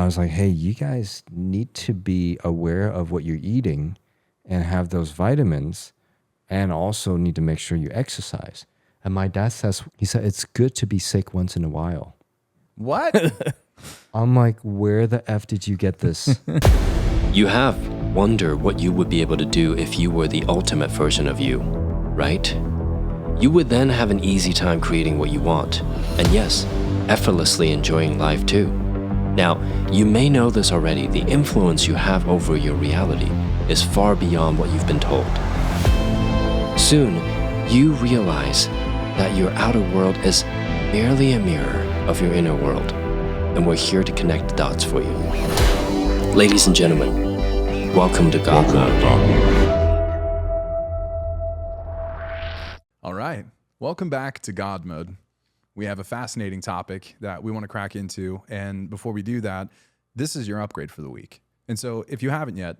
I was like, hey, you guys need to be aware of what you're eating and have those vitamins, and also need to make sure you exercise. And my dad says, he said, it's good to be sick once in a while. What? I'm like, where the F did you get this? You have wondered what you would be able to do if you were the ultimate version of you, right? You would then have an easy time creating what you want, and yes, effortlessly enjoying life too. Now, you may know this already, the influence you have over your reality is far beyond what you've been told. Soon, you realize that your outer world is merely a mirror of your inner world, and we're here to connect the dots for you. Ladies and gentlemen, welcome to GODMODE. All right. Welcome back to God Mode. We have a fascinating topic that we want to crack into. And before we do that, this is your upgrade for the week. And so if you haven't yet,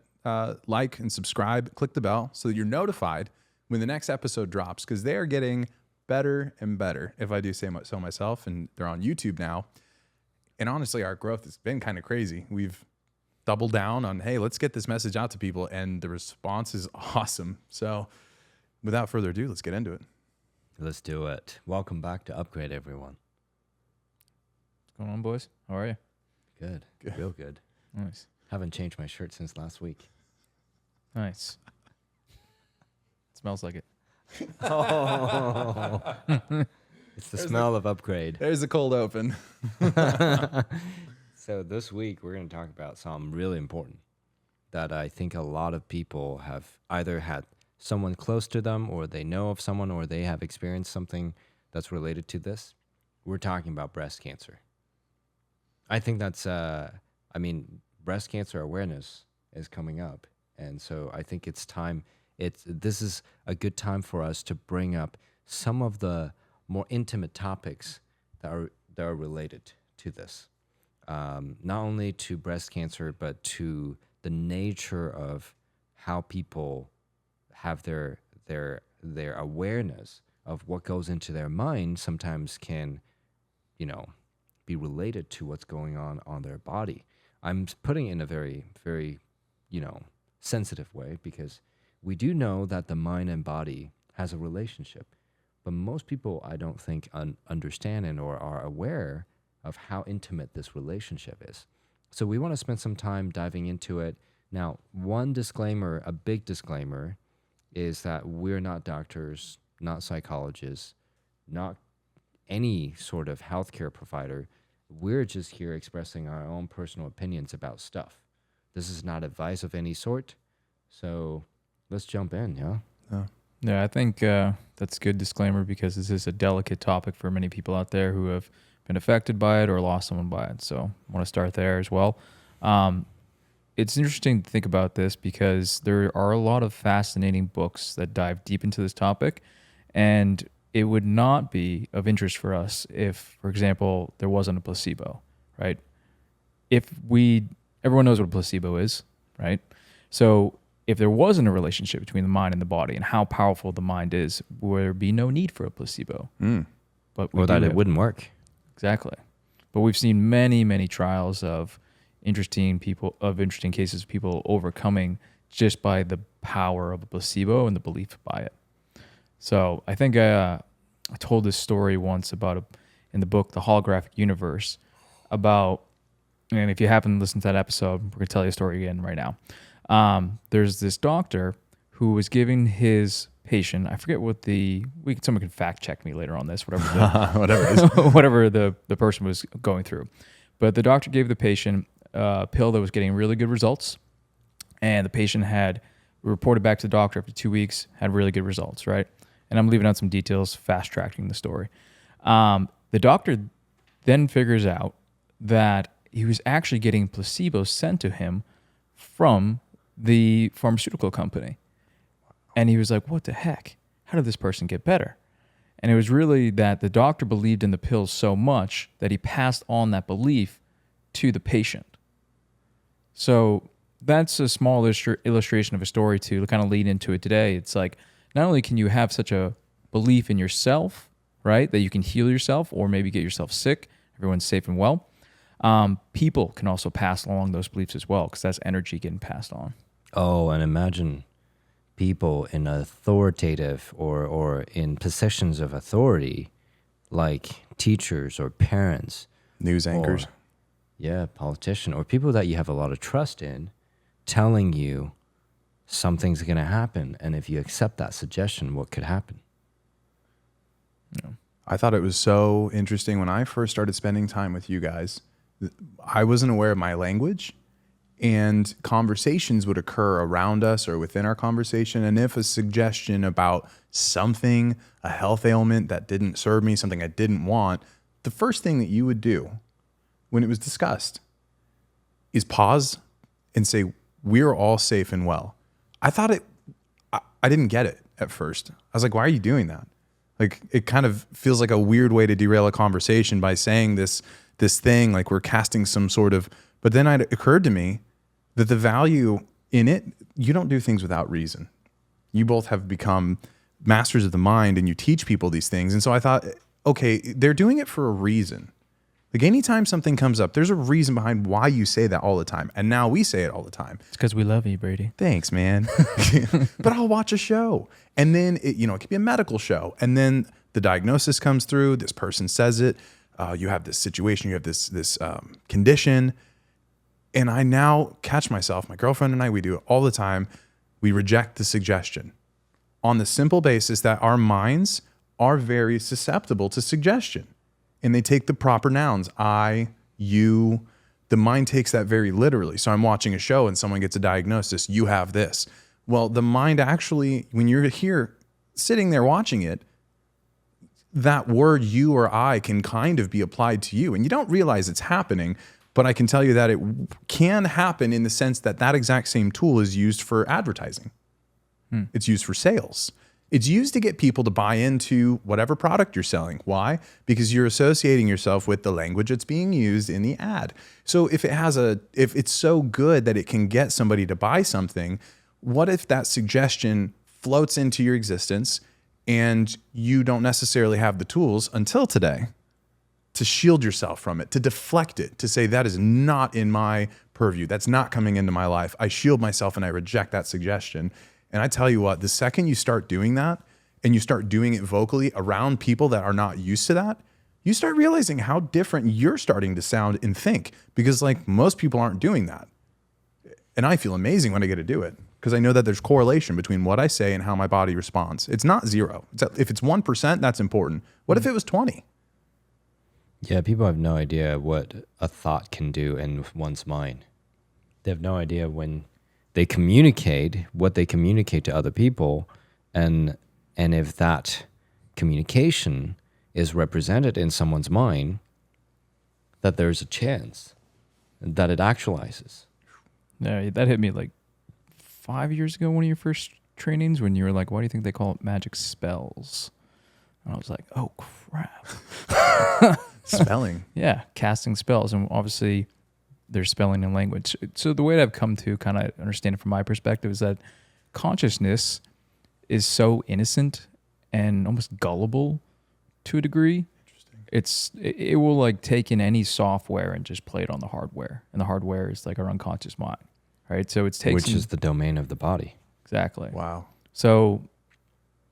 like and subscribe, click the bell so that you're notified when the next episode drops, because they are getting better and better, if I do say so myself. And they're on YouTube now. And honestly, our growth has been kind of crazy. We've doubled down on, hey, let's get this message out to people. And the response is awesome. So without further ado, let's get into it. Let's do it. Welcome back to Upgrade, everyone. What's going on, boys? How are you? Good. Real good. Nice. Haven't changed my shirt since last week. Nice. Smells like it. Oh. It's the smell of Upgrade. There's a cold open. So this week, we're going to talk about something really important that I think a lot of people have either had someone close to them, or they know of someone, or they have experienced something that's related to this. We're talking about breast cancer. I think that's, breast cancer awareness is coming up. And so I think it's time, this is a good time for us to bring up some of the more intimate topics that are related to this. Not only to breast cancer, but to the nature of how people have their awareness of what goes into their mind sometimes can, be related to what's going on their body. I'm putting it in a very, very, sensitive way, because we do know that the mind and body has a relationship, but most people, I don't think, understand and or are aware of how intimate this relationship is. So we want to spend some time diving into it. Now, one disclaimer, a big disclaimer, is that we're not doctors, not psychologists, not any sort of healthcare provider. We're just here expressing our own personal opinions about stuff. This is not advice of any sort. So let's jump in, yeah? Yeah, I think that's a good disclaimer, because this is a delicate topic for many people out there who have been affected by it or lost someone by it. So I want to start there as well. It's interesting to think about this, because there are a lot of fascinating books that dive deep into this topic, and it would not be of interest for us if, for example, there wasn't a placebo, right? Everyone knows what a placebo is, right? So if there wasn't a relationship between the mind and the body and how powerful the mind is, would there be no need for a placebo? But Or that it wouldn't work. Exactly. But we've seen many, many trials of interesting cases of people overcoming just by the power of a placebo and the belief by it. So I think I told this story once in the book, The Holographic Universe, about, and if you haven't listened to that episode, we're going to tell you a story again right now. There's this doctor who was giving his patient, I forget what someone can fact check me later on this, whatever the person was going through. But the doctor gave the patient a pill that was getting really good results, and the patient had reported back to the doctor after 2 weeks, had really good results, right? And I'm leaving out some details, fast-tracking the story. The doctor then figures out that he was actually getting placebo sent to him from the pharmaceutical company. And he was like, what the heck? How did this person get better? And it was really that the doctor believed in the pills so much that he passed on that belief to the patient. So that's a small illustration of a story to kind of lead into it today. It's like, not only can you have such a belief in yourself, right, that you can heal yourself or maybe get yourself sick, everyone's safe and well, People can also pass along those beliefs as well, because that's energy getting passed on. Oh, and imagine people in authoritative or in positions of authority, like teachers or parents, News anchors. Politician, or people that you have a lot of trust in, telling you something's going to happen, and if you accept that suggestion, what could happen? I thought it was so interesting when I first started spending time with you guys. I wasn't aware of my language, and conversations would occur around us or within our conversation. And if a suggestion about something, a health ailment that didn't serve me, something I didn't want, the first thing that you would do when it was discussed is pause and say, we're all safe and well. I thought I didn't get it at first. I was like, why are you doing that? Like, it kind of feels like a weird way to derail a conversation by saying this thing, like we're casting some sort of, but then it occurred to me that the value in it, you don't do things without reason. You both have become masters of the mind and you teach people these things. And so I thought, okay, they're doing it for a reason. Like anytime something comes up, there's a reason behind why you say that all the time. And now we say it all the time. It's because we love you, Brady. Thanks, man. But I'll watch a show. And then, it could be a medical show. And then the diagnosis comes through. This person says it. You have this situation. You have this condition. And I now catch myself, my girlfriend and I, we do it all the time. We reject the suggestion on the simple basis that our minds are very susceptible to suggestion. And they take the proper nouns, I, you. The mind takes that very literally. So I'm watching a show and someone gets a diagnosis, you have this. Well, the mind actually, when you're here sitting there watching it, that word you or I can kind of be applied to you. And you don't realize it's happening, but I can tell you that it can happen in the sense that that exact same tool is used for advertising. It's used for sales. It's used to get people to buy into whatever product you're selling. Why? Because you're associating yourself with the language that's being used in the ad. So if it's so good that it can get somebody to buy something, what if that suggestion floats into your existence and you don't necessarily have the tools until today to shield yourself from it, to deflect it, to say that is not in my purview. That's not coming into my life. I shield myself and I reject that suggestion. And I tell you what, the second you start doing that and you start doing it vocally around people that are not used to that, you start realizing how different you're starting to sound and think, because like most people aren't doing that. And I feel amazing when I get to do it because I know that there's correlation between what I say and how my body responds. It's not zero. If it's 1%, that's important. What if it was 20? Yeah, people have no idea what a thought can do in one's mind. They have no idea when they communicate what they communicate to other people, and if that communication is represented in someone's mind, that there's a chance that it actualizes. Yeah, that hit me like 5 years ago, one of your first trainings, when you were like, why do you think they call it magic spells? And I was like, oh crap. Spelling. Yeah, casting spells. And obviously there's spelling and language. So the way that I've come to kind of understand it from my perspective is that consciousness is so innocent and almost gullible to a degree. Interesting. It will like take in any software and just play it on the hardware. And the hardware is like our unconscious mind, right? So it's taking... Which is the domain of the body. Exactly. Wow. So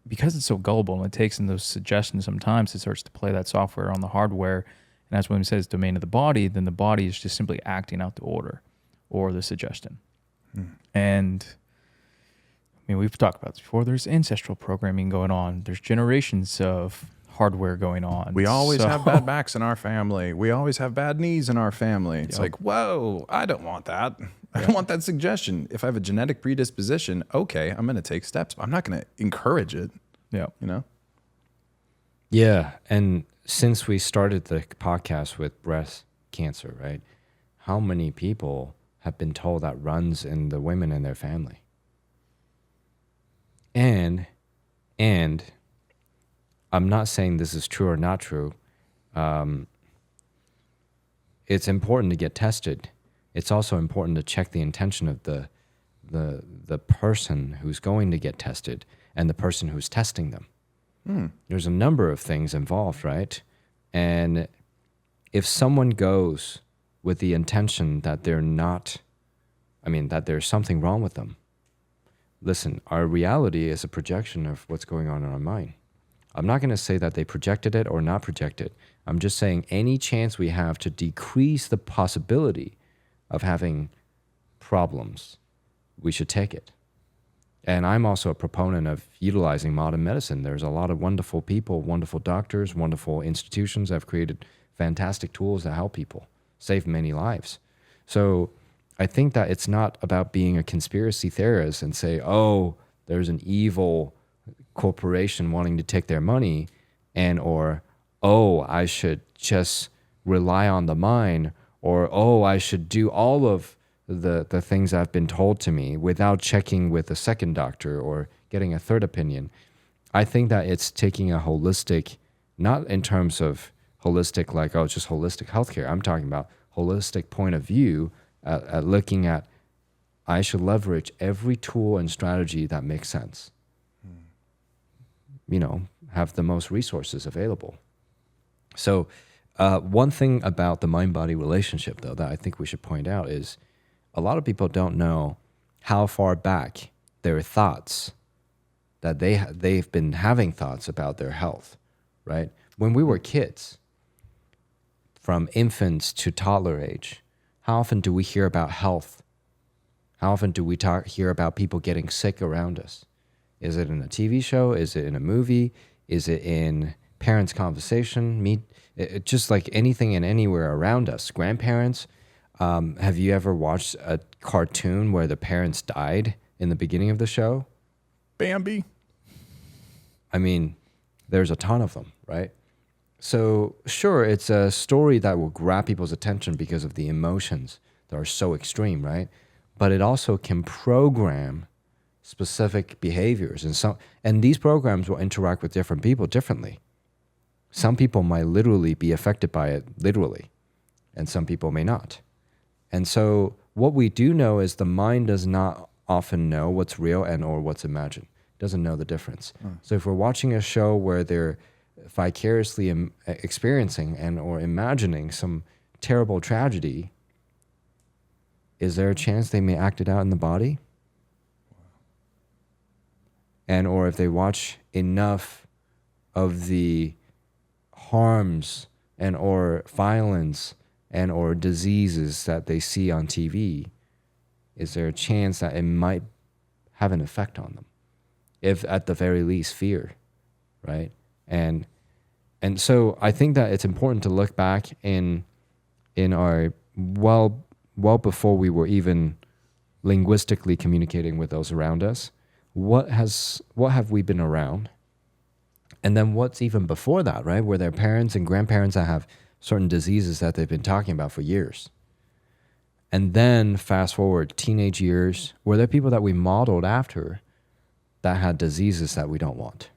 because it's so gullible and it takes in those suggestions, sometimes it starts to play that software on the hardware. And that's when we say it's domain of the body, then the body is just simply acting out the order or the suggestion. And I mean, we've talked about this before. There's ancestral programming going on. There's generations of hardware going on. We always have bad backs in our family. We always have bad knees in our family. It's like, whoa, I don't want that. I don't want that suggestion. If I have a genetic predisposition, okay, I'm going to take steps. But I'm not going to encourage it. Yeah. You know? Yeah. And since we started the podcast with breast cancer, right? How many people have been told that runs in the women in their family? And I'm not saying this is true or not true. It's important to get tested. It's also important to check the intention of the person who's going to get tested and the person who's testing them. There's a number of things involved, right? And if someone goes with the intention that they're not, that there's something wrong with them. Listen, our reality is a projection of what's going on in our mind. I'm not going to say that they projected it or not projected. I'm just saying any chance we have to decrease the possibility of having problems, we should take it. And I'm also a proponent of utilizing modern medicine. There's a lot of wonderful people, wonderful doctors, wonderful institutions that have created fantastic tools that help people, save many lives. So I think that it's not about being a conspiracy theorist and say, oh, there's an evil corporation wanting to take their money, and or, oh, I should just rely on the mind, or, oh, I should do all of the things I've been told to me without checking with a second doctor or getting a third opinion. I think that it's taking a holistic, not in terms of holistic like, oh, it's just holistic healthcare. I'm talking about holistic point of view at looking at, I should leverage every tool and strategy that makes sense. Have the most resources available. So one thing about the mind-body relationship, though, that I think we should point out is a lot of people don't know how far back their thoughts, that they've been having thoughts about their health, right? When we were kids, from infants to toddler age, how often do we hear about health? How often do we hear about people getting sick around us? Is it in a TV show? Is it in a movie? Is it in parents' conversation? Just like anything and anywhere around us. Grandparents, have you ever watched a cartoon where the parents died in the beginning of the show? Bambi. There's a ton of them, right? So sure, it's a story that will grab people's attention because of the emotions that are so extreme, right? But it also can program specific behaviors, and these programs will interact with different people differently. Some people might literally be affected by it literally, and some people may not. And so what we do know is the mind does not often know what's real and or what's imagined. It doesn't know the difference. So if we're watching a show where they're vicariously experiencing and or imagining some terrible tragedy, is there a chance they may act it out in the body? And or if they watch enough of the harms and or violence and or diseases that they see on TV, is there a chance that it might have an effect on them? If at the very least fear, right? And so I think that it's important to look back in our well before we were even linguistically communicating with those around us. What have we been around? And then what's even before that, right? Were there parents and grandparents that have certain diseases that they've been talking about for years? And then fast forward teenage years, were there people that we modeled after that had diseases that we don't want?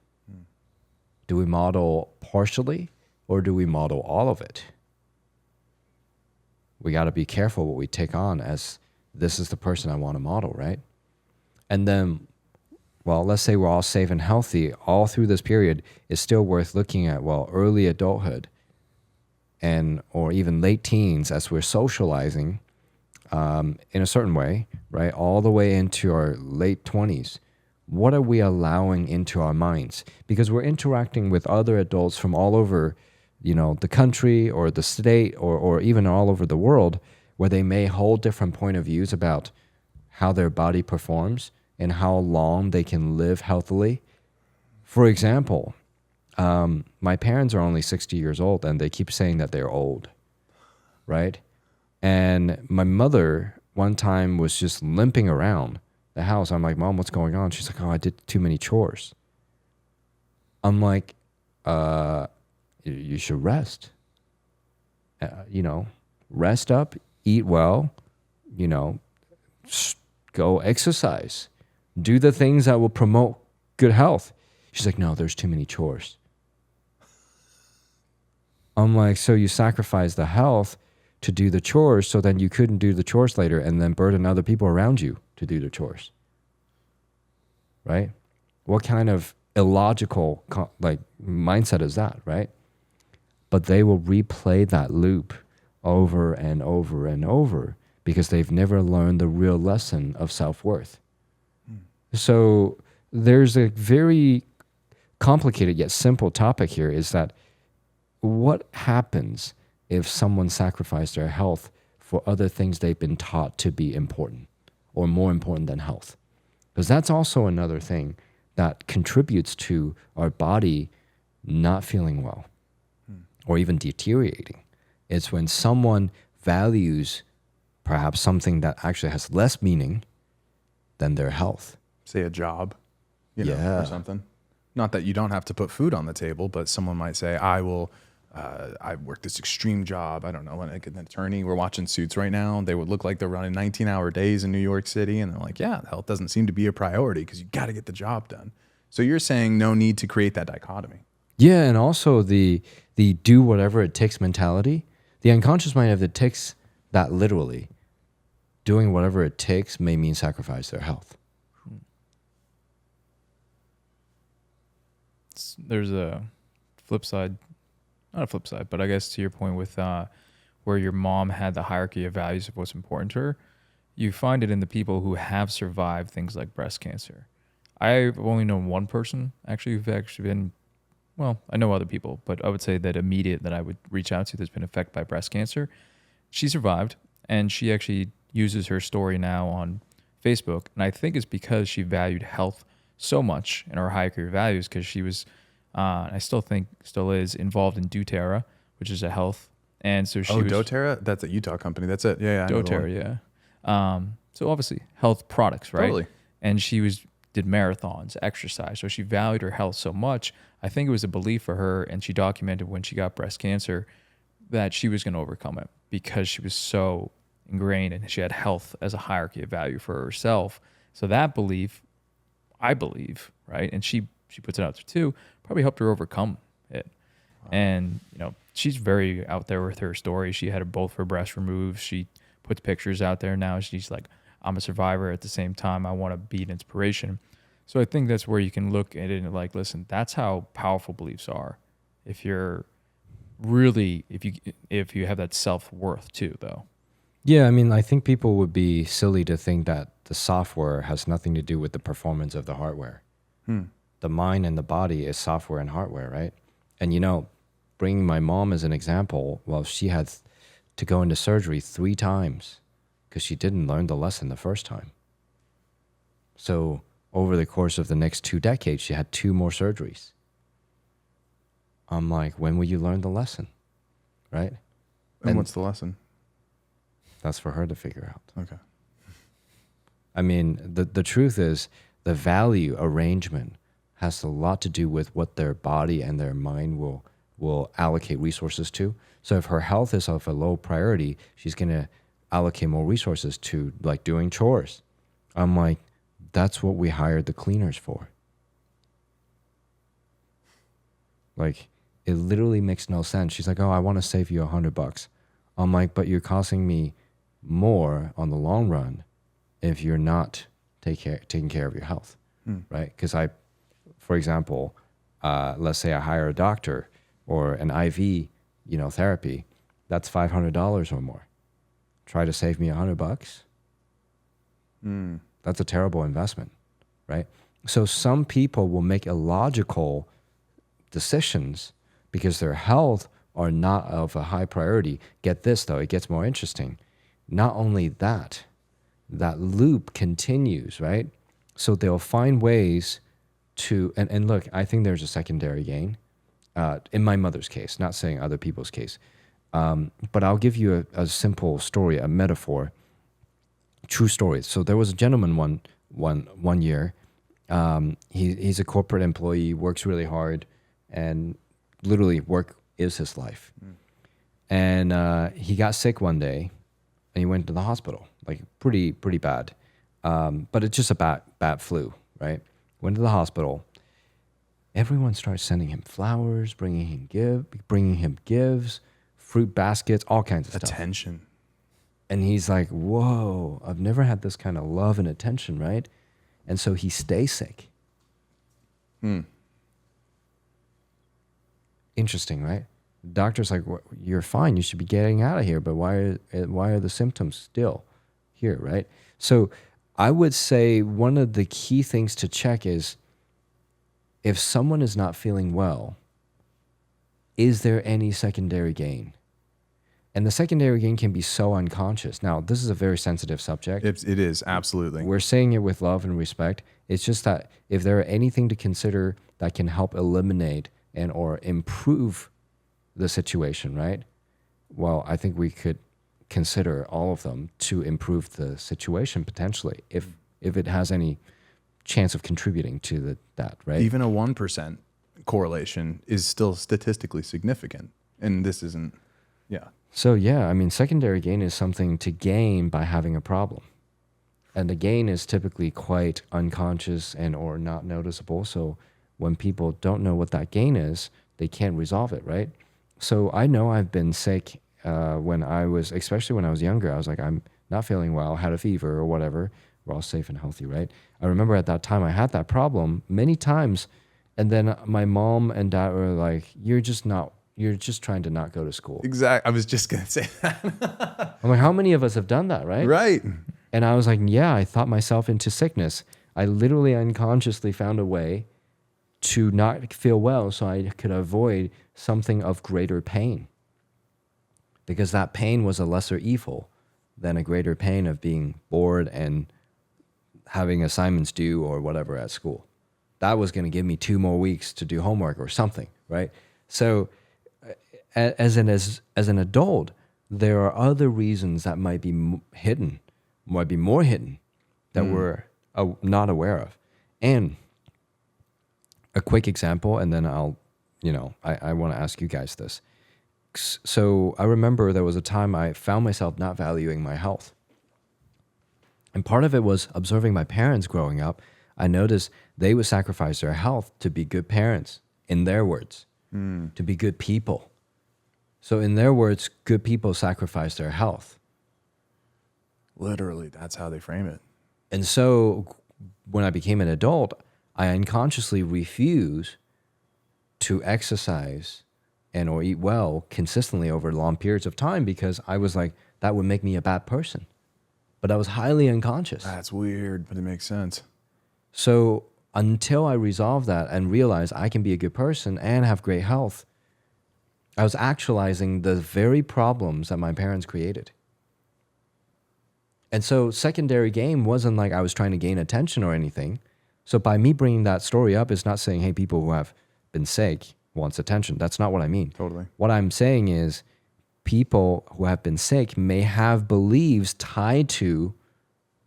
Do we model partially or do we model all of it? We got to be careful what we take on as this is the person I want to model, right? And then, well, let's say we're all safe and healthy all through this period. It's still worth looking at, early adulthood and or even late teens as we're socializing in a certain way, right? All the way into our late 20s. What are we allowing into our minds? Because we're interacting with other adults from all over, the country or the state or even all over the world, where they may hold different point of views about how their body performs and how long they can live healthily. For example, my parents are only 60 years old and they keep saying that they're old, right? And my mother one time was just limping around the house. I'm like, Mom, what's going on? She's like, oh, I did too many chores. I'm like, you should rest. Rest up, eat well, go exercise, do the things that will promote good health. She's like, no, there's too many chores. I'm like, so you sacrifice the health to do the chores so then you couldn't do the chores later and then burden other people around you to do the chores, right? What kind of illogical mindset is that, right? But they will replay that loop over and over and over because they've never learned the real lesson of self-worth. So there's a very complicated yet simple topic here, is that what happens if someone sacrificed their health for other things they've been taught to be important or more important than health? Because that's also another thing that contributes to our body not feeling well or even deteriorating. It's when someone values perhaps something that actually has less meaning than their health. Say a job, you know, or something. Not that you don't have to put food on the table, but someone might say, I work this extreme job. I don't know, like an attorney. We're watching Suits right now. They would look like they're running 19-hour days in New York City. And they're like, yeah, health doesn't seem to be a priority because you got to get the job done. So you're saying no need to create that dichotomy. Yeah, and also the do whatever it takes mentality. The unconscious mind, if it takes that literally, doing whatever it takes may mean sacrifice their health. There's a flip side, not a flip side, but I guess to your point with where your mom had the hierarchy of values of what's important to her, you find it in the people who have survived things like breast cancer. I've only known one person actually who've actually been, well, I know other people, but I would say that immediate that I would reach out to that's been affected by breast cancer. She survived, and she actually uses her story now on Facebook, and I think it's because she valued health so much in her hierarchy of values, because she was, I still think, still is involved in doTERRA, which is a health. And so she was, doTERRA? That's a Utah company. That's it. Yeah, I know the one. doTERRA, yeah. So obviously health products, right? Totally. And she did marathons, exercise. So she valued her health so much. I think it was a belief for her, and she documented when she got breast cancer that she was going to overcome it because she was so ingrained and she had health as a hierarchy of value for herself. So that belief, I believe, right, and she puts it out there too, probably helped her overcome it. Wow. And, you know, she's very out there with her story. She had both her breasts removed. She puts pictures out there now. She's like, I'm a survivor. At the same time, I want to be an inspiration. So I think that's where you can look at it and like, listen, that's how powerful beliefs are. If you're really, if you have that self-worth too, though. Yeah, I mean, I think people would be silly to think that the software has nothing to do with the performance of the hardware. The mind and the body is software and hardware, right? And, you know, bringing my mom as an example, well, she had to go into surgery 3 times because she didn't learn the lesson the first time. So over the course of the next 2 decades, she had 2 more surgeries. I'm like, when will you learn the lesson, right? And what's the lesson? That's for her to figure out. Okay. I mean, the truth is the value arrangement has a lot to do with what their body and their mind will allocate resources to. So if her health is of a low priority, she's going to allocate more resources to like doing chores. I'm like, that's what we hired the cleaners for. Like, it literally makes no sense. She's like, oh, I want to save you $100. I'm like, but you're costing me more on the long run if you're not taking care of your health, right? Because for example, let's say I hire a doctor or an IV, therapy, that's $500 or more. Try to save me $100. That's a terrible investment, right? So some people will make illogical decisions because their health are not of a high priority. Get this though, it gets more interesting. Not only that loop continues, right? So they'll find ways to, and look, I think there's a secondary gain in my mother's case, not saying other people's case. But I'll give you a simple story, a metaphor, true story. So there was a gentleman one year. He's a corporate employee, works really hard, and literally work is his life. And he got sick one day, and he went to the hospital, like pretty bad. But it's just a bad flu, right? Went to the hospital. Everyone starts sending him flowers, bringing him gifts, fruit baskets, all kinds of stuff. Attention. And he's like, whoa, I've never had this kind of love and attention, right? And so he stays sick. Interesting, right? Doctor's like, you're fine. You should be getting out of here. But why are the symptoms still here, right? So I would say one of the key things to check is if someone is not feeling well, is there any secondary gain? And the secondary gain can be so unconscious. Now, this is a very sensitive subject. It is, absolutely. We're saying it with love and respect. It's just that if there are anything to consider that can help eliminate and or improve the situation, right? Well, I think we could consider all of them to improve the situation potentially, if it has any chance of contributing to that, right? Even a 1% correlation is still statistically significant. And this isn't, yeah. So yeah, I mean, secondary gain is something to gain by having a problem. And the gain is typically quite unconscious and or not noticeable. So when people don't know what that gain is, they can't resolve it, right? So I know I've been sick especially when I was younger. I was like, I'm not feeling well, had a fever or whatever. We're all safe and healthy, right? I remember at that time I had that problem many times. And then my mom and dad were like, you're just trying to not go to school. Exactly. I was just going to say that. I'm like, how many of us have done that, right? Right. And I was like, yeah, I thought myself into sickness. I literally unconsciously found a way to not feel well so I could avoid something of greater pain. Because that pain was a lesser evil than a greater pain of being bored and having assignments due or whatever at school. That was going to give me 2 more weeks to do homework or something, right? So as an adult, there are other reasons that might be more hidden that we're not aware of. And a quick example, and then I want to ask you guys this. So I remember there was a time I found myself not valuing my health. And part of it was observing my parents growing up. I noticed they would sacrifice their health to be good parents, in their words, to be good people. So in their words, good people sacrifice their health. Literally, that's how they frame it. And so when I became an adult, I unconsciously refused to exercise and or eat well consistently over long periods of time because I was like, that would make me a bad person. But I was highly unconscious. That's weird, but it makes sense. So until I resolved that and realized I can be a good person and have great health, I was actualizing the very problems that my parents created. And so secondary gain wasn't like I was trying to gain attention or anything. So by me bringing that story up, it's not saying, hey, people who have been sick wants attention. That's not what I mean. Totally. What I'm saying is people who have been sick may have beliefs tied to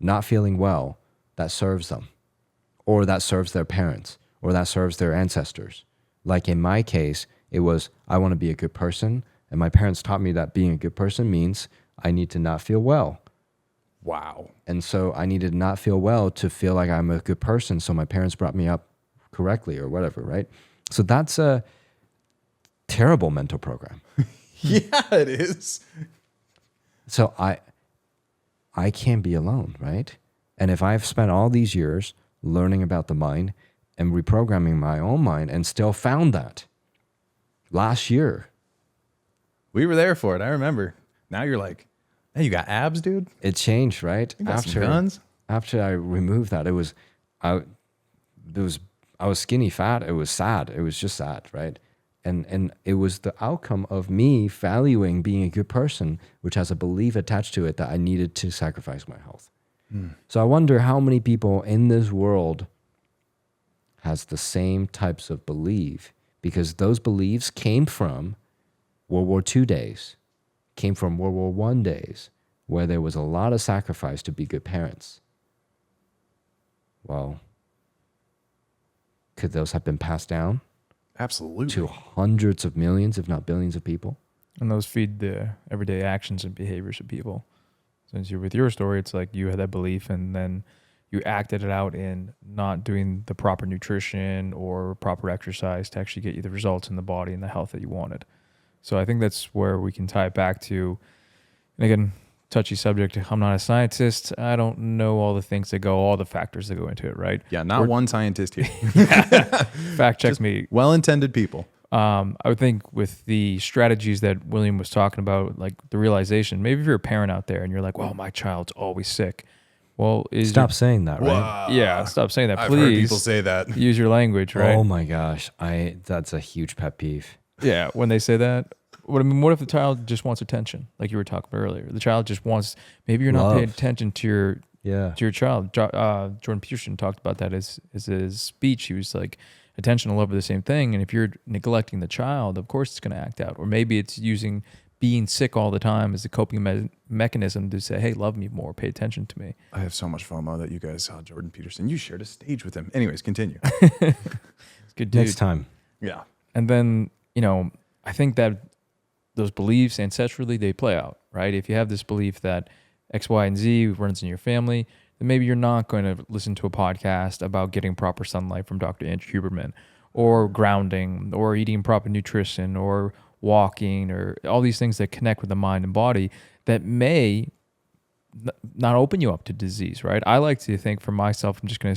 not feeling well that serves them, or that serves their parents, or that serves their ancestors. Like in my case, it was, I want to be a good person, and my parents taught me that being a good person means I need to not feel well. Wow. And so I needed to not feel well to feel like I'm a good person, so my parents brought me up correctly or whatever, right? So that's a terrible mental program. Yeah, it is. So I can't be alone, right? And if I've spent all these years learning about the mind and reprogramming my own mind and still found that last year. We were there for it. I remember. Now you're like, hey, you got abs, dude? It changed, right? You got some guns? After I removed that, I was skinny fat. It was sad. It was just sad, right? And it was the outcome of me valuing being a good person, which has a belief attached to it that I needed to sacrifice my health. So I wonder how many people in this world has the same types of belief, because those beliefs came from World War II days, came from World War I days, where there was a lot of sacrifice to be good parents. Well, could those have been passed down Absolutely. to hundreds of millions, if not billions of people? And those feed the everyday actions and behaviors of people. Since you're with your story, it's like you had that belief and then you acted it out in not doing the proper nutrition or proper exercise to actually get you the results in the body and the health that you wanted. So I think that's where we can tie it back to, and again, touchy subject. I'm not a scientist. I don't know all the factors that go into it, right? Yeah, not one scientist here. Fact check me. Well-intended people. I would think with the strategies that William was talking about, like the realization, maybe if you're a parent out there and you're like, well, my child's always sick. Well, Stop saying that, right? Wow. Yeah, stop saying that. I've Please heard people say that. use your language, right? Oh my gosh, that's a huge pet peeve. Yeah, when they say that. What if the child just wants attention, like you were talking about earlier? The child just wants, maybe you're not paying Love. attention to Yeah. your child. Jordan Peterson talked about that as his speech. He was like, attention and love are the same thing. And if you're neglecting the child, of course it's going to act out. Or maybe it's using being sick all the time as a coping mechanism to say, hey, love me more, pay attention to me. I have so much FOMO that you guys saw Jordan Peterson. You shared a stage with him. Anyways, continue. It's good dude. Next time. Yeah. And then, I think that those beliefs ancestrally, they play out, right? If you have this belief that X, Y, and Z runs in your family, then maybe you're not going to listen to a podcast about getting proper sunlight from Dr. Andrew Huberman, or grounding, or eating proper nutrition, or walking, or all these things that connect with the mind and body that may not open you up to disease, right? I like to think for myself, I'm going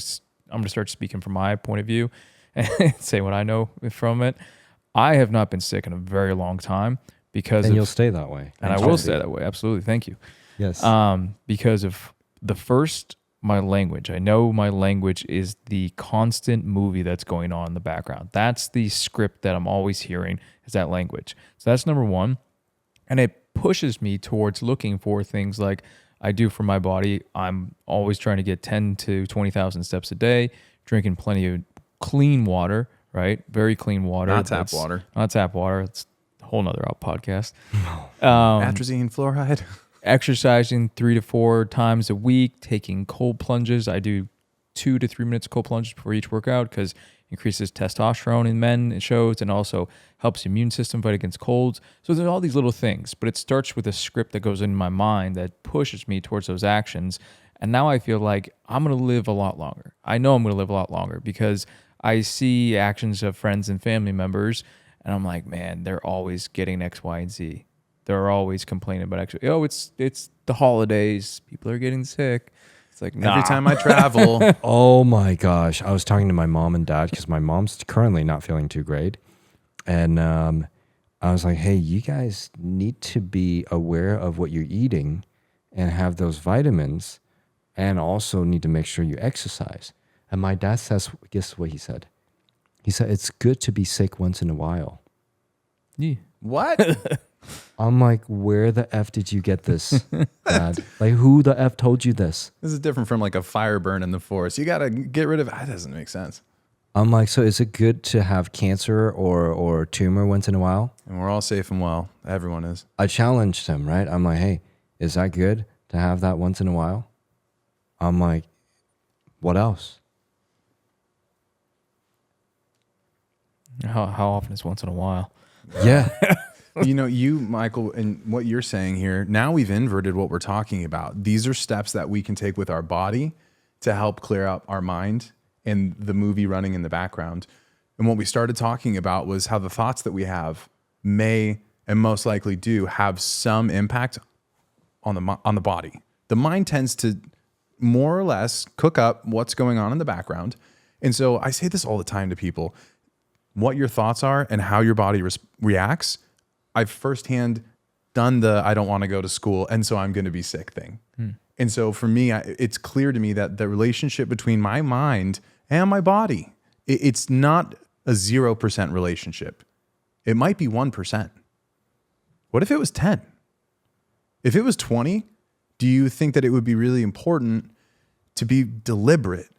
to start speaking from my point of view and say what I know from it. I have not been sick in a very long time And you'll stay that way. and I will stay that way. Absolutely. Thank you. Yes. Because of my language. I know my language is the constant movie that's going on in the background. That's the script that I'm always hearing, is that language. So that's number one. And it pushes me towards looking for things like I do for my body. I'm always trying to get 10 to 20,000 steps a day, drinking plenty of clean water, right? Very clean water. Not tap water. Not tap water. It's a whole nother podcast. Atrazine, fluoride. Exercising 3 to 4 times a week, taking cold plunges. I do 2 to 3 minutes cold plunges before each workout because it increases testosterone in men, it shows, and also helps the immune system fight against colds. So there's all these little things, but it starts with a script that goes in my mind that pushes me towards those actions. And now I feel like I'm going to live a lot longer. I know I'm going to live a lot longer because I see actions of friends and family members, and I'm like, man, they're always getting X, Y, and Z. They're always complaining about actually, it's the holidays. People are getting sick. It's like, nah. Every time I travel. Oh my gosh. I was talking to my mom and dad because my mom's currently not feeling too great. And I was like, hey, you guys need to be aware of what you're eating and have those vitamins, and also need to make sure you exercise. And my dad says, guess what he said? He said, it's good to be sick once in a while. Yeah. What? I'm like, where the F did you get this, Dad? Like, who the F told you this? This is different from like a fire burn in the forest. You got to get rid of it. That doesn't make sense. I'm like, so is it good to have cancer or tumor once in a while? And we're all safe and well. Everyone is. I challenged him, right? I'm like, hey, is that good to have that once in a while? I'm like, what else? How often is once in a while? Yeah. You, Michael, and what you're saying here, now we've inverted what we're talking about. These are steps that we can take with our body to help clear up our mind and the movie running in the background. And what we started talking about was how the thoughts that we have may and most likely do have some impact on the body. The mind tends to more or less cook up what's going on in the background. And so I say this all the time to people. What your thoughts are and how your body reacts, I've firsthand done the I don't want to go to school and so I'm going to be sick thing. And so for me, it's clear to me that the relationship between my mind and my body, it's not a 0% relationship. It might be 1%. What if it was 10? If it was 20, do you think that it would be really important to be deliberate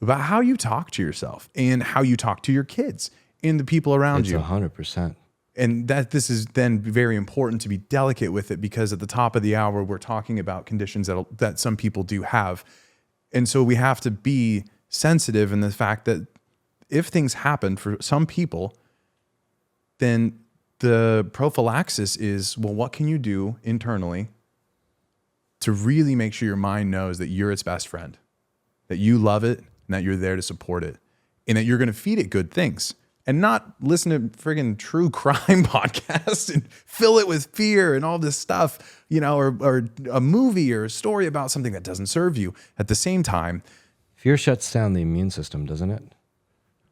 about how you talk to yourself and how you talk to your kids and the people around It's you? 100%. And that this is then very important to be delicate with it, because at the top of the hour, we're talking about conditions that some people do have. And so we have to be sensitive in the fact that if things happen for some people, then the prophylaxis is, well, what can you do internally to really make sure your mind knows that you're its best friend, that you love it and that you're there to support it, and that you're going to feed it good things. And not listen to friggin' true crime podcasts and fill it with fear and all this stuff, or a movie or a story about something that doesn't serve you. At the same time, Fear shuts down the immune system, doesn't it?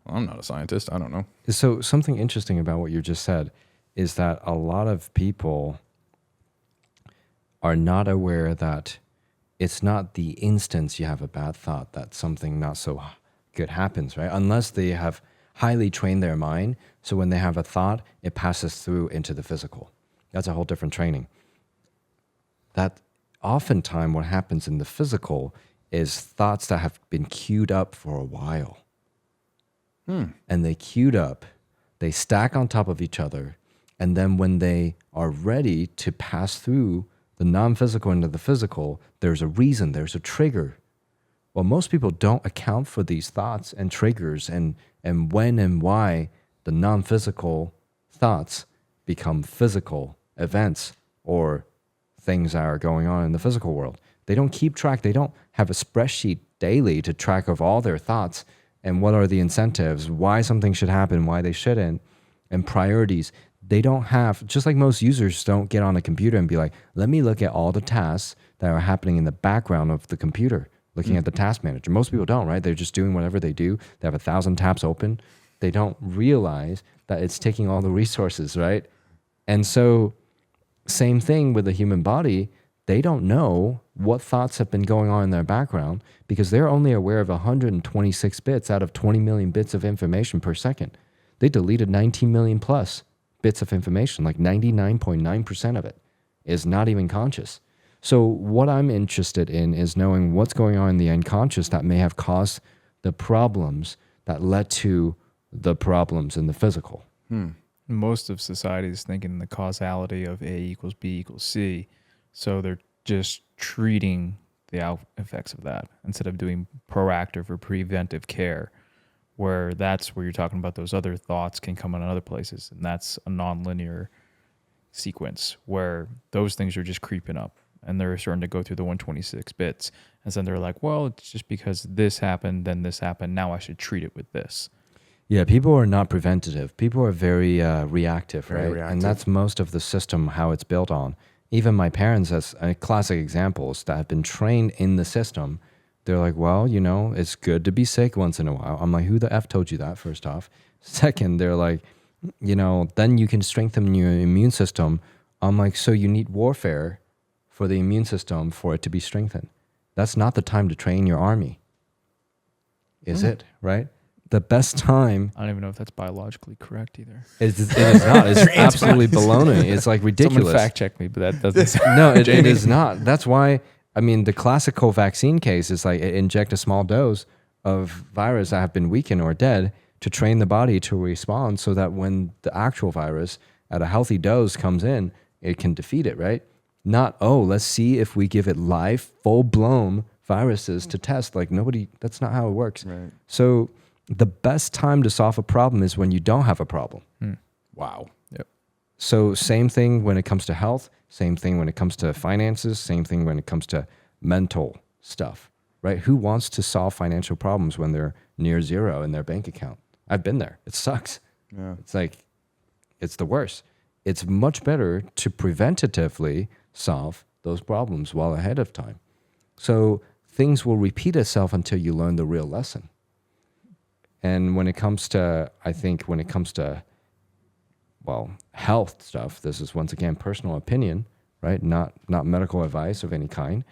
I'm not a scientist. I don't know. So something interesting about what you just said is that a lot of people are not aware that it's not the instance you have a bad thought that something not so good happens, right? Unless they have highly trained their mind. So when they have a thought, it passes through into the physical. That's a whole different training. That oftentimes what happens in the physical is thoughts that have been queued up for a while. And they queued up, they stack on top of each other. And then when they are ready to pass through the non-physical into the physical, there's a reason, there's a trigger. Well, most people don't account for these thoughts and triggers and when and why the non-physical thoughts become physical events or things that are going on in the physical world. They don't keep track. They don't have a spreadsheet daily to track of all their thoughts and what are the incentives, why something should happen, why they shouldn't, and priorities. They don't have, just like most users don't get on a computer and be like, let me look at all the tasks that are happening in the background of the computer, looking at the task manager. Most people don't, right? They're just doing whatever they do. They have 1,000 tabs open. They don't realize that it's taking all the resources, right? And so same thing with the human body. They don't know what thoughts have been going on in their background because they're only aware of 126 bits out of 20 million bits of information per second. They deleted 19 million plus bits of information, like 99.9% of it is not even conscious. So what I'm interested in is knowing what's going on in the unconscious that may have caused the problems that led to the problems in the physical. Most of society is thinking the causality of A equals B equals C. So they're just treating the effects of that instead of doing proactive or preventive care, where that's where you're talking about those other thoughts can come in other places. And that's a nonlinear sequence where those things are just creeping up and they're starting to go through the 126 bits. And then they're like, well, it's just because this happened, then this happened. Now I should treat it with this. Yeah, people are not preventative. People are very reactive, Very right? reactive. And that's most of the system, how it's built on. Even my parents, as classic examples that have been trained in the system, they're like, well, you know, it's good to be sick once in a while. I'm like, who the F told you that, first off? Second, they're like, you know, then you can strengthen your immune system. I'm like, so you need warfare for the immune system for it to be strengthened. That's not the time to train your army. Is it, right? The best time I don't even know if that's biologically correct either. it is not. It's absolutely baloney. It's like ridiculous. Someone fact check me, but that doesn't sound No, it is not. That's why, I mean, the classical vaccine case is like inject a small dose of virus that have been weakened or dead to train the body to respond so that when the actual virus at a healthy dose comes in, it can defeat it, right? Not, oh, let's see if we give it live, full-blown viruses to test. Like that's not how it works. Right. So the best time to solve a problem is when you don't have a problem. Wow. Yep. So same thing when it comes to health, same thing when it comes to finances, same thing when it comes to mental stuff, right? Who wants to solve financial problems when they're near zero in their bank account? I've been there. It sucks. Yeah. It's like, it's the worst. It's much better to preventatively solve those problems well ahead of time. So things will repeat itself until you learn the real lesson. And when it comes to, I think when it comes to, well, health stuff, this is once again personal opinion, right? Not medical advice of any kind.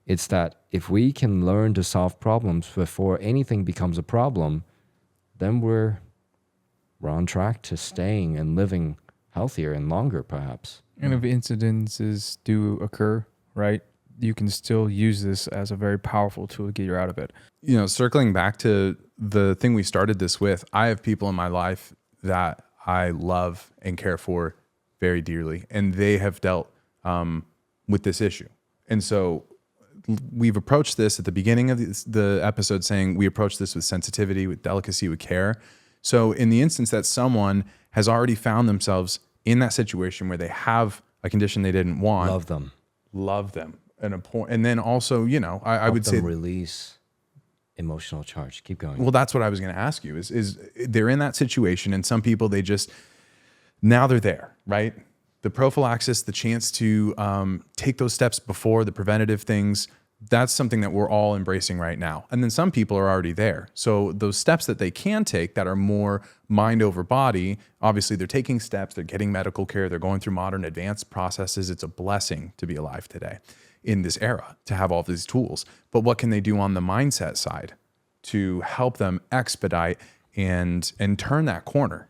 It's that if we can learn to solve problems before anything becomes a problem, then we're on track to staying and living healthier and longer, perhaps. And if incidences do occur, right, you can still use this as a very powerful tool to get you out of it. You know, circling back to the thing we started this with, I have people in my life that I love and care for very dearly, and they have dealt with this issue. And so we've approached this at the beginning of the episode saying we approach this with sensitivity, with delicacy, with care. So in the instance that someone has already found themselves in that situation where they have a condition they didn't want, love them. And then also, you know, I would say release emotional charge. Keep going. Well, that's what I was going to ask you is they're in that situation, and some people, they just, now they're there, right? The prophylaxis, the chance to take those steps before, the preventative things, that's something that we're all embracing right now. And then some people are already there. So those steps that they can take that are more mind over body, obviously they're taking steps, they're getting medical care, they're going through modern advanced processes. It's a blessing to be alive today in this era, to have all these tools. But what can they do on the mindset side to help them expedite and turn that corner?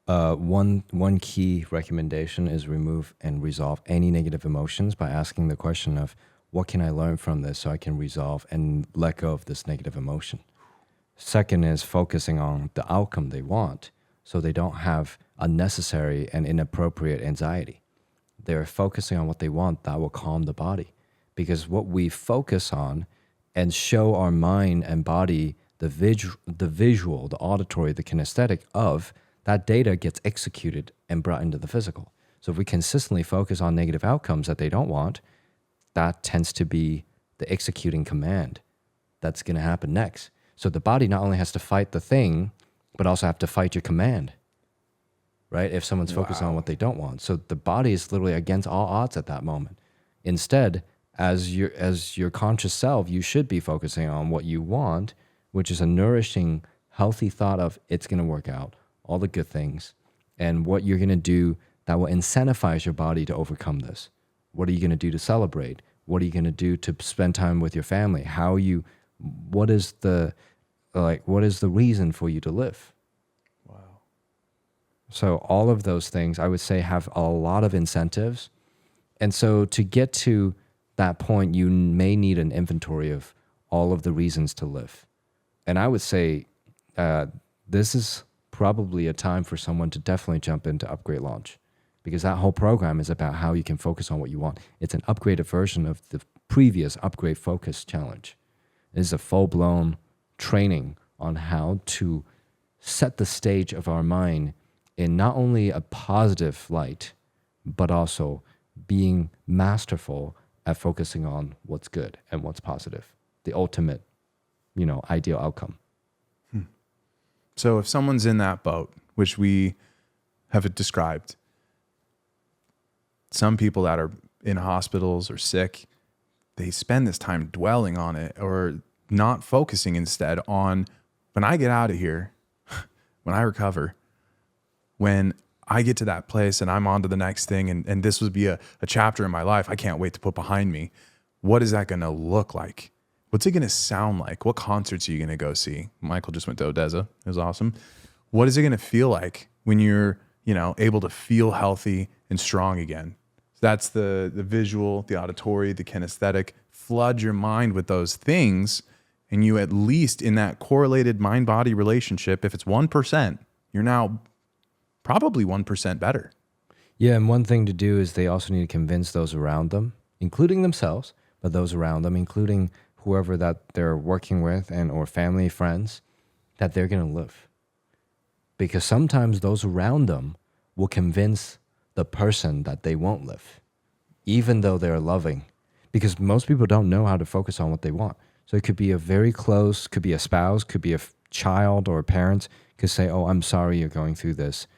One key recommendation is remove and resolve any negative emotions by asking the question of, what can I learn from this so I can resolve and let go of this negative emotion? Second is focusing on the outcome they want so they don't have unnecessary and inappropriate anxiety. They're focusing on what they want that will calm the body. Because what we focus on and show our mind and body the visual, the auditory, the kinesthetic of, that data gets executed and brought into the physical. So if we consistently focus on negative outcomes that they don't want, that tends to be the executing command that's going to happen next. So the body not only has to fight the thing, but also have to fight your command, right? If someone's focused on what they don't want. So the body is literally against all odds at that moment. Instead, as your conscious self, you should be focusing on what you want, which is a nourishing, healthy thought of it's going to work out, all the good things, and what you're going to do that will incentivize your body to overcome this. What are you going to do to celebrate? What are you going to do to spend time with your family? What is the reason for you to live? Wow. So all of those things, I would say, have a lot of incentives. And so to get to that point, you may need an inventory of all of the reasons to live. And I would say this is probably a time for someone to definitely jump into Upgrade Launch, because that whole program is about how you can focus on what you want. It's an upgraded version of the previous Upgrade Focus Challenge. It is a full-blown training on how to set the stage of our mind in not only a positive light, but also being masterful at focusing on what's good and what's positive, the ultimate, ideal outcome. So if someone's in that boat, which we have described, some people that are in hospitals or sick, they spend this time dwelling on it or not focusing instead on, when I get out of here, when I recover, when I get to that place and I'm on to the next thing, and this would be a chapter in my life I can't wait to put behind me. What is that going to look like? What's it going to sound like? What concerts are you going to go see? Michael just went to Odessa. It was awesome. What is it going to feel like when you're, able to feel healthy and strong again? That's the visual, the auditory, the kinesthetic. Flood your mind with those things, and you, at least in that correlated mind-body relationship, if it's 1%, you're now probably 1% better. Yeah, and one thing to do is they also need to convince those around them, including themselves, but those around them, including whoever that they're working with and or family, friends, that they're going to live. Because sometimes those around them will convince the person that they won't live, even though they're loving. Because most people don't know how to focus on what they want. So it could be a very close, could be a spouse, could be a child or a parent, could say, oh, I'm sorry you're going through this.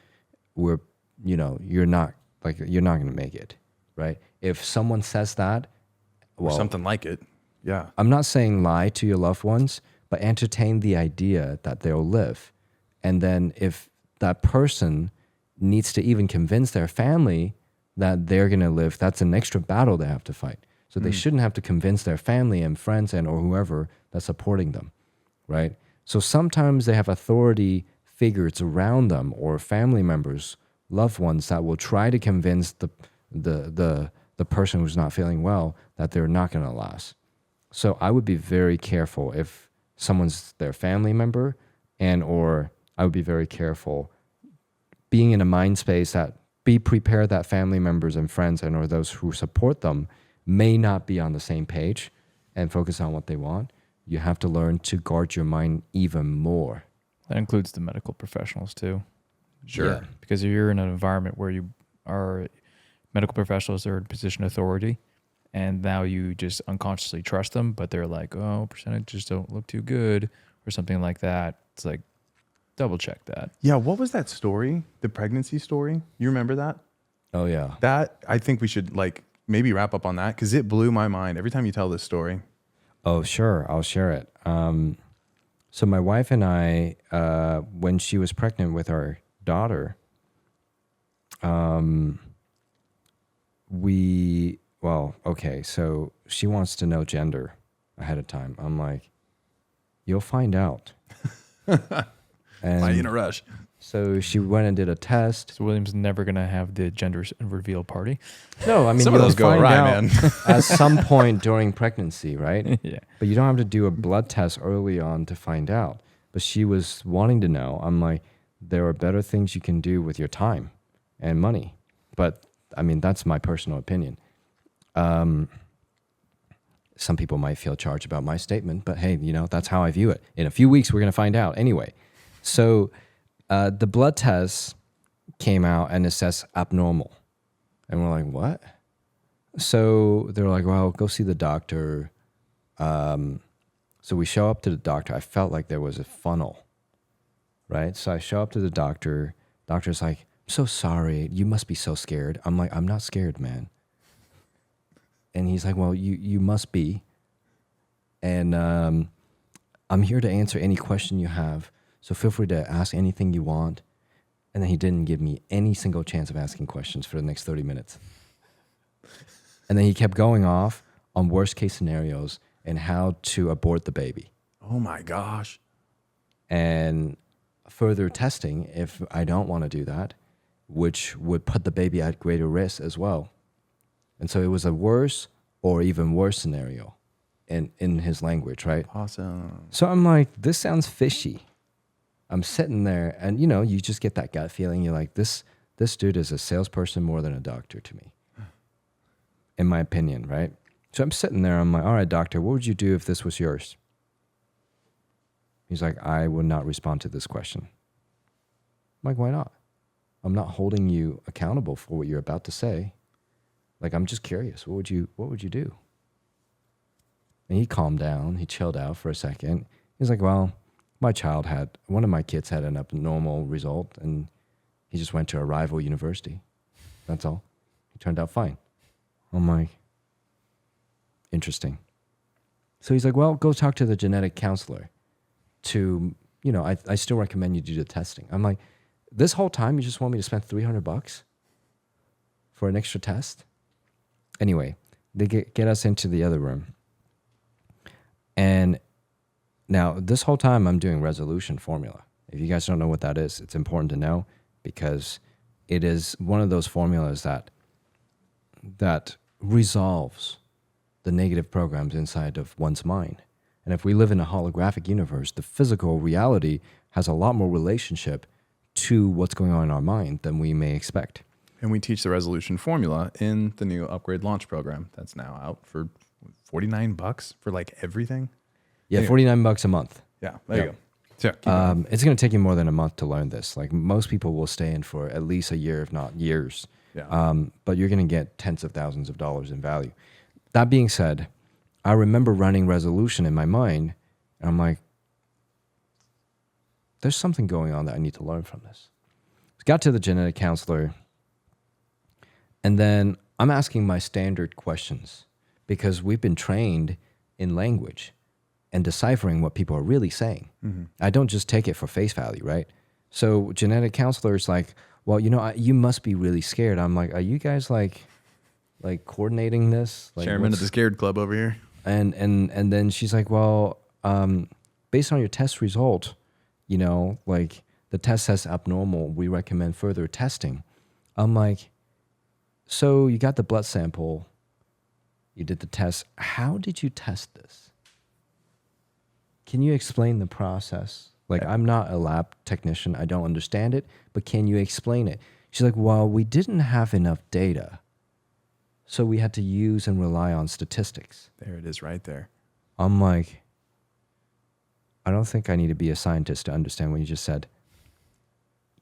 You're not going to make it, right? If someone says that, well, or something like it. Yeah. I'm not saying lie to your loved ones, but entertain the idea that they'll live. And then if that person needs to even convince their family that they're going to live, that's an extra battle they have to fight. So they shouldn't have to convince their family and friends and or whoever that's supporting them, right? So sometimes they have authority figures around them or family members, loved ones that will try to convince the person who's not feeling well that they're not going to last. So I would be very careful if someone's their family member, and or I would be very careful being in a mind space that be prepared that family members and friends and or those who support them may not be on the same page and focus on what they want. You have to learn to guard your mind even more. That includes the medical professionals too. Sure. Yeah. Because if you're in an environment where you are medical professionals are in position of authority, and now you just unconsciously trust them, but they're like, oh, percentages don't look too good or something like that. It's like, double check that. Yeah. What was that story? The pregnancy story? You remember that? Oh, yeah. That, I think we should maybe wrap up on that? Because it blew my mind every time you tell this story. Oh, sure. I'll share it. So my wife and I, when she was pregnant with our daughter, so she wants to know gender ahead of time. I'm like, you'll find out. Why in a rush? So she went and did a test. So William's never gonna have the gender reveal party. No, I mean, Some of you'll those go find awry, out man. at some point during pregnancy, right? Yeah. But you don't have to do a blood test early on to find out. But she was wanting to know. I'm like, there are better things you can do with your time and money. But I mean, that's my personal opinion. Some people might feel charged about my statement, but hey, that's how I view it. In a few weeks, we're going to find out anyway. So the blood test came out and it says abnormal. And we're like, what? So they're like, well, go see the doctor. So we show up to the doctor. I felt like there was a funnel, right? So I show up to the doctor. Doctor's like, I'm so sorry. You must be so scared. I'm like, I'm not scared, man. And he's like, well, you must be. And I'm here to answer any question you have. So feel free to ask anything you want. And then he didn't give me any single chance of asking questions for the next 30 minutes. And then he kept going off on worst case scenarios and how to abort the baby. Oh my gosh. And further testing if I don't want to do that, which would put the baby at greater risk as well. And so it was a worse or even worse scenario in his language, right? Awesome. So I'm like, this sounds fishy. I'm sitting there and, you just get that gut feeling. You're like, this dude is a salesperson more than a doctor to me, in my opinion, right? So I'm sitting there. I'm like, all right, doctor, what would you do if this was yours? He's like, I would not respond to this question. I'm like, why not? I'm not holding you accountable for what you're about to say. Like, I'm just curious. What would you do? And he calmed down. He chilled out for a second. He's like, well, one of my kids had an abnormal result, and he just went to a rival university. That's all. He turned out fine. I'm like, interesting. So he's like, well, go talk to the genetic counselor I still recommend you do the testing. I'm like, this whole time you just want me to spend $300 for an extra test? Anyway, they get us into the other room. And now this whole time I'm doing resolution formula. If you guys don't know what that is, it's important to know because it is one of those formulas that resolves the negative programs inside of one's mind. And if we live in a holographic universe, the physical reality has a lot more relationship to what's going on in our mind than we may expect. And we teach the resolution formula in the new upgrade launch program that's now out for $49 for like everything. Yeah, $49 a month. Yeah, there you go. So, keep going. It's going to take you more than a month to learn this. Like most people will stay in for at least a year, if not years. Yeah. But you're going to get tens of thousands of dollars in value. That being said, I remember running resolution in my mind, and I'm like, there's something going on that I need to learn from this. Got to the genetic counselor, and then I'm asking my standard questions because we've been trained in language and deciphering what people are really saying. Mm-hmm. I don't just take it for face value, right? So genetic counselor is like, well, you must be really scared. I'm like, are you guys like coordinating this? Like, Chairman of the Scared Club over here. And then she's like, well, based on your test result, like the test says abnormal, we recommend further testing. I'm like, so you got the blood sample, you did the test. How did you test this? Can you explain the process? Like, I'm not a lab technician. I don't understand it, but can you explain it? She's like, well, we didn't have enough data, so we had to use and rely on statistics. There it is right there. I'm like, I don't think I need to be a scientist to understand what you just said.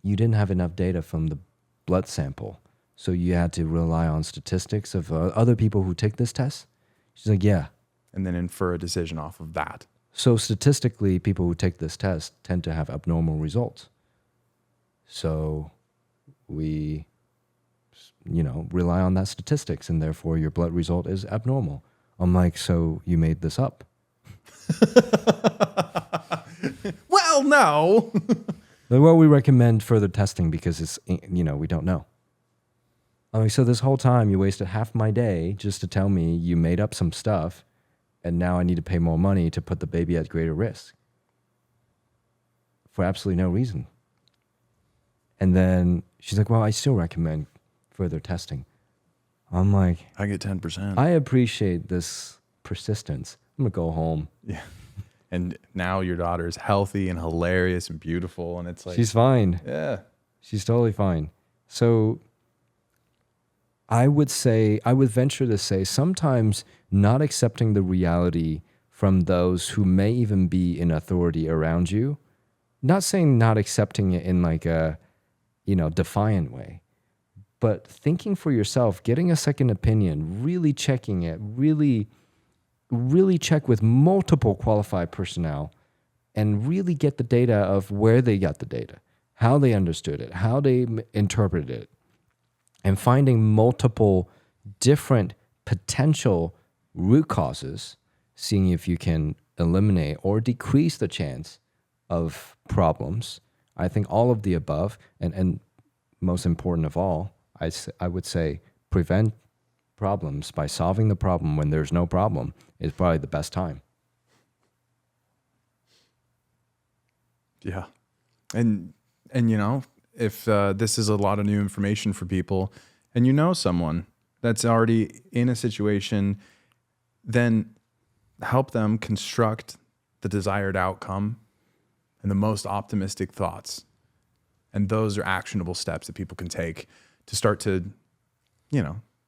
You didn't have enough data from the blood sample, so you had to rely on statistics of other people who take this test? She's like, yeah. And then infer a decision off of that. So statistically, people who take this test tend to have abnormal results. So we rely on that statistics, and therefore your blood result is abnormal. I'm like, so you made this up? Well, no. Well, we recommend further testing because it's, we don't know. I'm like, so this whole time you wasted half my day just to tell me you made up some stuff, and now I need to pay more money to put the baby at greater risk for absolutely no reason. And then she's like, well, I still recommend further testing. I'm like, I get 10%. I appreciate this persistence. I'm going to go home. Yeah. And now your daughter is healthy and hilarious and beautiful. And it's like, She's fine. yeah. She's totally fine. So I would venture to say sometimes not accepting the reality from those who may even be in authority around you, not saying not accepting it in like a, defiant way, but thinking for yourself, getting a second opinion, really checking it, really check with multiple qualified personnel and really get the data of where they got the data, how they understood it, how they interpreted it, and finding multiple different potential root causes, seeing if you can eliminate or decrease the chance of problems. I think all of the above, and most important of all, I would say prevent problems by solving the problem when there's no problem is probably the best time. Yeah. And if this is a lot of new information for people and someone that's already in a situation, then help them construct the desired outcome and the most optimistic thoughts. And those are actionable steps that people can take to start to,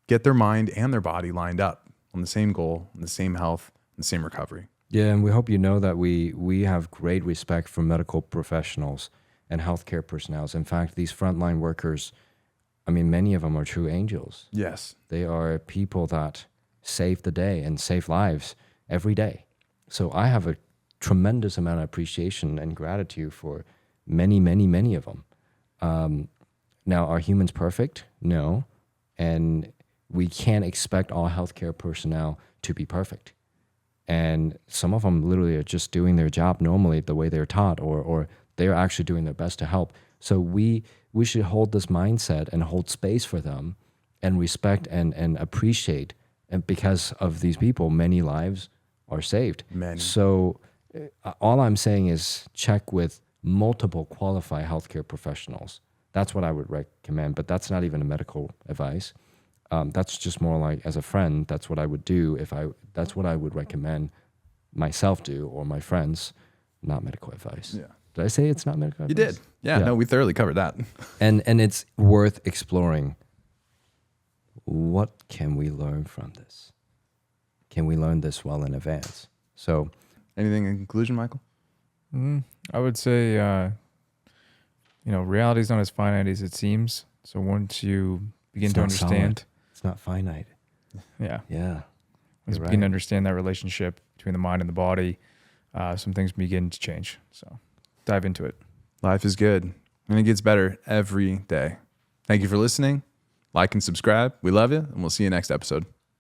get their mind and their body lined up on the same goal, on the same health, and the same recovery. Yeah, and we hope you know that we have great respect for medical professionals and healthcare personnel. In fact, these frontline workers, many of them are true angels. Yes. They are people that save the day and save lives every day. So I have a tremendous amount of appreciation and gratitude for many, many, many of them. Now, are humans perfect? No. And we can't expect all healthcare personnel to be perfect. And some of them literally are just doing their job normally the way they're taught, or they're actually doing their best to help. So we should hold this mindset and hold space for them and respect and appreciate. And because of these people, many lives are saved. Many. So all I'm saying is check with multiple qualified healthcare professionals. That's what I would recommend, but that's not even a medical advice. That's just more like as a friend, that's what I would do that's what I would recommend myself do or my friends, not medical advice. Yeah. Did I say it's not medical advice? You did. Yeah. No, we thoroughly covered that. And it's worth exploring. What can we learn from this? Can we learn this well in advance? So, anything in conclusion, Michael? I would say, reality is not as finite as it seems. So once you begin to understand, it's not finite. Yeah. Yeah. Once you begin to understand that relationship between the mind and the body, some things begin to change. So dive into it. Life is good and it gets better every day. Thank you for listening. Like and subscribe. We love you, and we'll see you next episode.